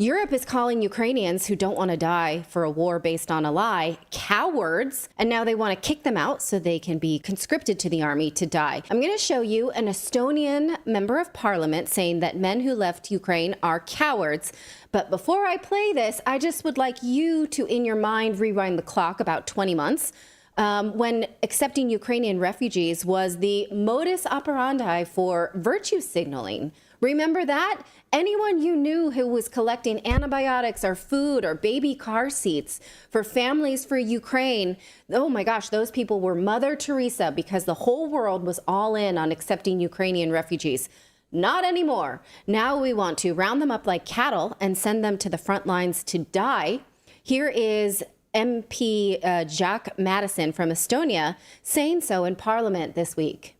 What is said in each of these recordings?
Europe is calling Ukrainians who don't want to die for a war based on a lie cowards, and now they want to kick them out so they can be conscripted to the army to die. I'm going to show you an Estonian member of parliament saying that men who left Ukraine are cowards. But before I play this, I just would like you to, in your mind, rewind the clock about 20 months. When accepting Ukrainian refugees was the modus operandi for virtue signaling. Remember that? Anyone you knew who was collecting antibiotics or food or baby car seats for families for Ukraine, oh my gosh, those people were Mother Teresa because the whole world was all in on accepting Ukrainian refugees. Not anymore. Now we want to round them up like cattle and send them to the front lines to die. Here is MP Jack Madison from Estonia saying so in Parliament this week.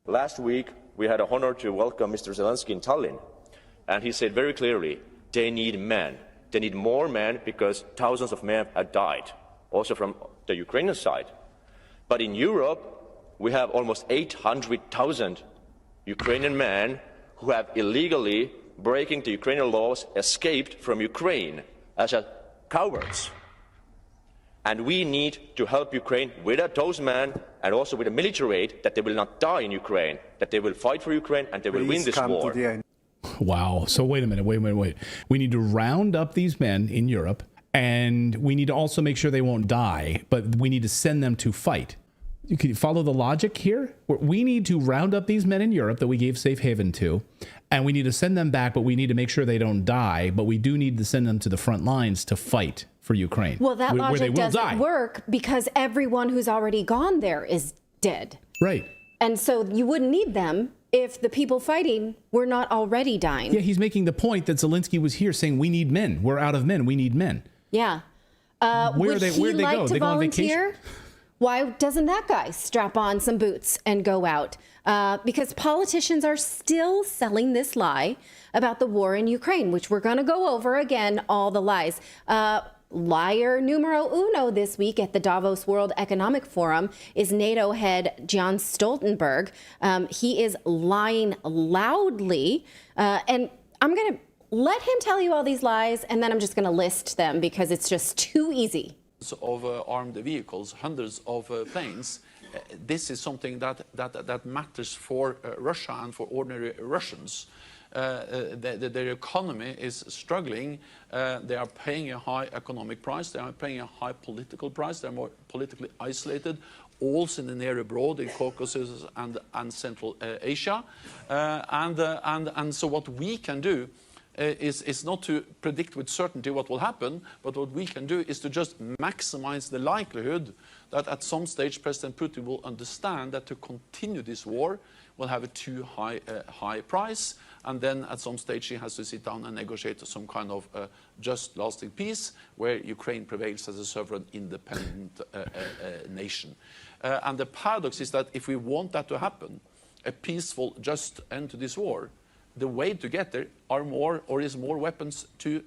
Last week, we had the honor to welcome Mr. Zelensky in Tallinn, and he said very clearly, they need men. They need more men because thousands of men have died, also from the Ukrainian side. But in Europe, we have almost 800,000 Ukrainian men who have illegally, breaking the Ukrainian laws, escaped from Ukraine as cowards. And we need to help Ukraine with those men and also with a military aid that they will not die in Ukraine, that they will fight for Ukraine and they will win this war. Wow. So wait a minute. Wait. We need to round up these men in Europe, and we need to also make sure they won't die, but we need to send them to fight. You can follow the logic here? We need to round up these men in Europe that we gave safe haven to, and we need to send them back, but we need to make sure they don't die, but we do need to send them to the front lines to fight for Ukraine. Well, that where logic doesn't work because everyone who's already gone there is dead. Right. And so you wouldn't need them if the people fighting were not already dying. Yeah, he's making the point that Zelensky was here saying we need men. We're out of men. We need men. Yeah. Where'd they go? They go on vacation? Why doesn't that guy strap on some boots and go out? Because politicians are still selling this lie about the war in Ukraine, which we're going to go over again, all the lies. Liar numero uno this week at the Davos World Economic Forum is NATO head Jens Stoltenberg. He is lying loudly, and I'm going to let him tell you all these lies, and then I'm just going to list them because it's just too easy. Of armed vehicles, hundreds of planes. This is something that matters for Russia and for ordinary Russians. Their economy is struggling. They are paying a high economic price. They are paying a high political price. They're more politically isolated, also in the near abroad, in Caucasus and Central Asia. And so what we can do is not to predict with certainty what will happen, but what we can do is to just maximize the likelihood that at some stage President Putin will understand that to continue this war will have a too high price, and then at some stage he has to sit down and negotiate some kind of just lasting peace where Ukraine prevails as a sovereign independent nation. And the paradox is that if we want that to happen, a peaceful, just end to this war, the way to get there is more weapons to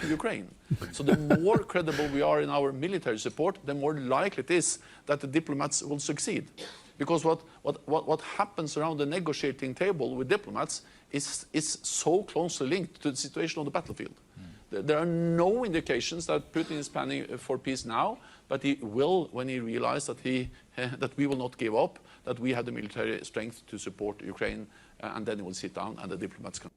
Ukraine. So the more credible we are in our military support, the more likely it is that the diplomats will succeed. Because what happens around the negotiating table with diplomats is so closely linked to the situation on the battlefield. There are no indications that Putin is planning for peace now, but he will when he realizes that we will not give up, that we have the military strength to support Ukraine, and then he will sit down and the diplomats can.